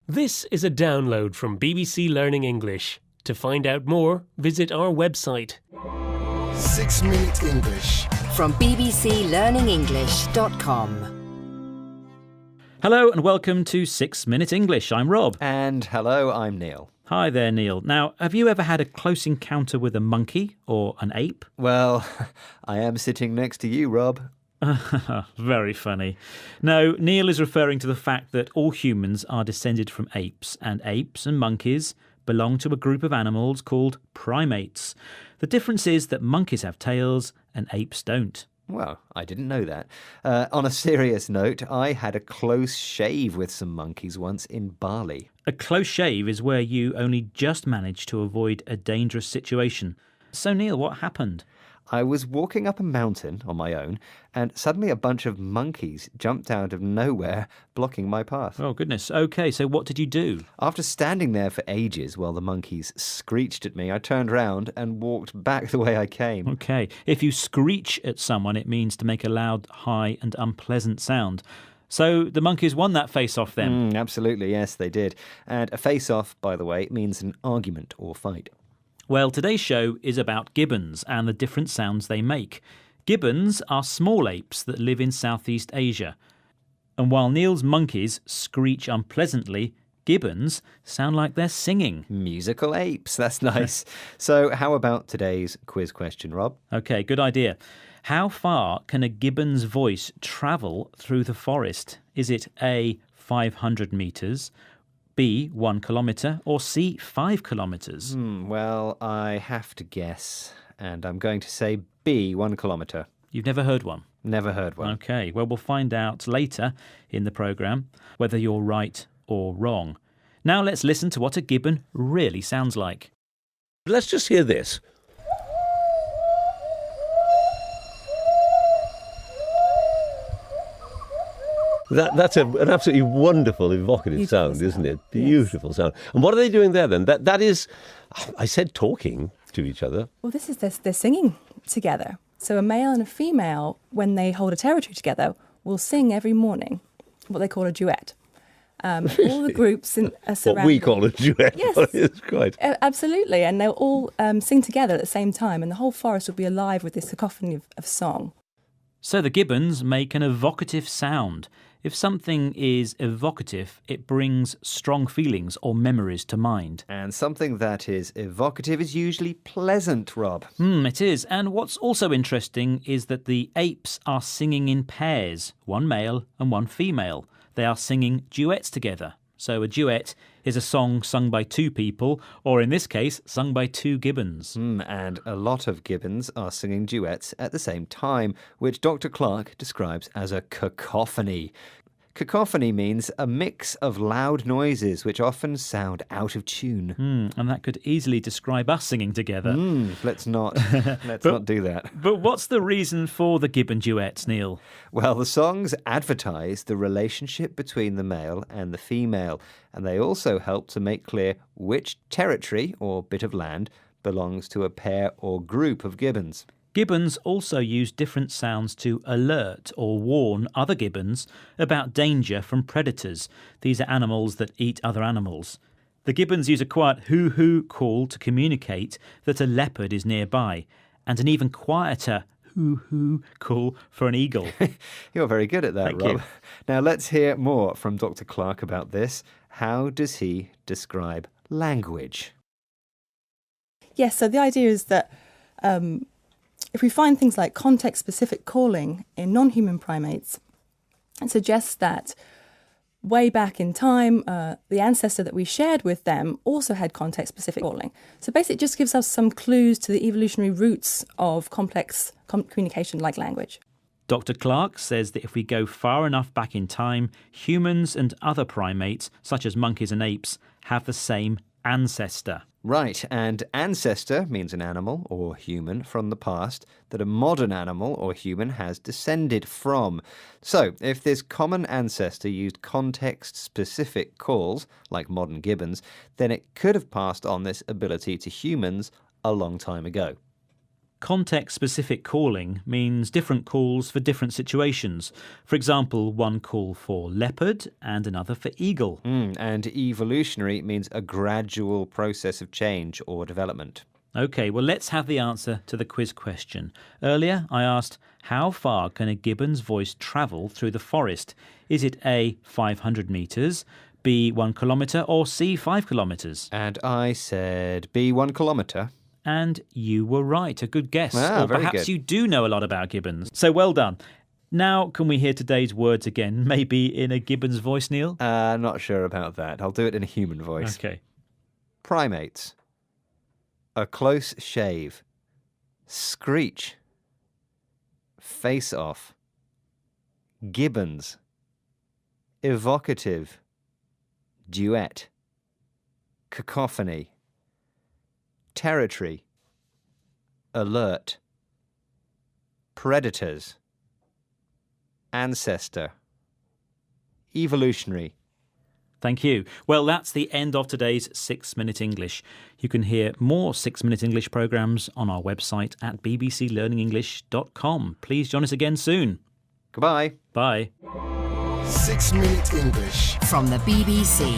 This is a download from BBC Learning English. To find out more, visit our website. 6 Minute English From bbclearningenglish.com. Hello and welcome to 6 Minute English. I'm Rob. And hello, I'm Neil. Hi there, Neil. Now, have you ever had a close encounter with a monkey or an ape? Well, I am sitting next to you, Rob. Very funny. No, Neil is referring to the fact that all humans are descended from apes and monkeys belong to a group of animals called primates. The difference is that monkeys have tails and apes don't. Well, I didn't know that. On a serious note, I had a close shave with some monkeys once in Bali. A close shave is where you only just manage to avoid a dangerous situation. So, Neil, what happened? I was walking up a mountain on my own, and suddenly a bunch of monkeys jumped out of nowhere, blocking my path. Oh, goodness. OK, so what did you do? After standing there for ages while the monkeys screeched at me, I turned round and walked back the way I came. OK, if you screech at someone, it means to make a loud, high and unpleasant sound. So the monkeys won that face-off then? Absolutely, yes, they did. And a face-off, by the way, means an argument or fight. Well, today's show is about gibbons and the different sounds they make. Gibbons are small apes that live in Southeast Asia. And while Neil's monkeys screech unpleasantly, gibbons sound like they're singing. Musical apes, that's nice. So how about today's quiz question, Rob? OK, good idea. How far can a gibbon's voice travel through the forest? Is it A, 500 metres, B, 1 kilometre, or C, 5 kilometres? Well, I have to guess, and I'm going to say B, 1 kilometre. You've never heard one? Never heard one. OK, well, we'll find out later in the programme whether you're right or wrong. Now let's listen to what a gibbon really sounds like. Let's just hear this. That's an absolutely wonderful, evocative sound, isn't it? Beautiful sound. And what are they doing there then? That is, I said talking to each other. Well, they're singing together. So a male and a female, when they hold a territory together, will sing every morning, what they call a duet. All the groups are surrounded. What we call a duet. Yes. It's quite. Absolutely. And they'll all sing together at the same time, and the whole forest will be alive with this cacophony of song. So the gibbons make an evocative sound. If something is evocative, it brings strong feelings or memories to mind. And something that is evocative is usually pleasant, Rob. It is. And what's also interesting is that the apes are singing in pairs, one male and one female. They are singing duets together. So a duet is a song sung by two people, or in this case, sung by two gibbons. And a lot of gibbons are singing duets at the same time, which Dr. Clark describes as a cacophony. Cacophony means a mix of loud noises which often sound out of tune. And that could easily describe us singing together. Let's not do that. But what's the reason for the gibbon duets, Neil? Well, the songs advertise the relationship between the male and the female, and they also help to make clear which territory or bit of land belongs to a pair or group of gibbons. Gibbons also use different sounds to alert or warn other gibbons about danger from predators. These are animals that eat other animals. The gibbons use a quiet hoo-hoo call to communicate that a leopard is nearby, and an even quieter hoo-hoo call for an eagle. You're very good at that, Thank Rob. you. Now let's hear more from Dr. Clark about this. How does he describe language? Yes, so the idea is that if we find things like context-specific calling in non-human primates, it suggests that way back in time, the ancestor that we shared with them also had context-specific calling. So basically it just gives us some clues to the evolutionary roots of complex communication like language. Dr. Clark says that if we go far enough back in time, humans and other primates, such as monkeys and apes, have the same ancestor. Right, and ancestor means an animal or human from the past that a modern animal or human has descended from. So, if this common ancestor used context-specific calls, like modern gibbons, then it could have passed on this ability to humans a long time ago. Context-specific calling means different calls for different situations. For example, one call for leopard and another for eagle. And evolutionary means a gradual process of change or development. OK, well, let's have the answer to the quiz question. Earlier, I asked, how far can a gibbon's voice travel through the forest? Is it A, 500 metres, B, 1 kilometre, or C, 5 kilometres? And I said B, 1 kilometre. And you were right. A good guess. Ah, or very perhaps good. you do know a lot about gibbons. So well done. Now, can we hear today's words again? Maybe in a gibbon's voice, Neil? Not sure about that. I'll do it in a human voice. OK. Primates. A close shave. Screech. Face off. Gibbons. Evocative. Duet. Cacophony. Territory. Alert. Predators. Ancestor. Evolutionary. Thank you. Well, that's the end of today's 6 Minute English. You can hear more 6 Minute English programmes on our website at bbclearningenglish.com. Please join us again soon. Goodbye. Bye. 6 Minute English. From the BBC.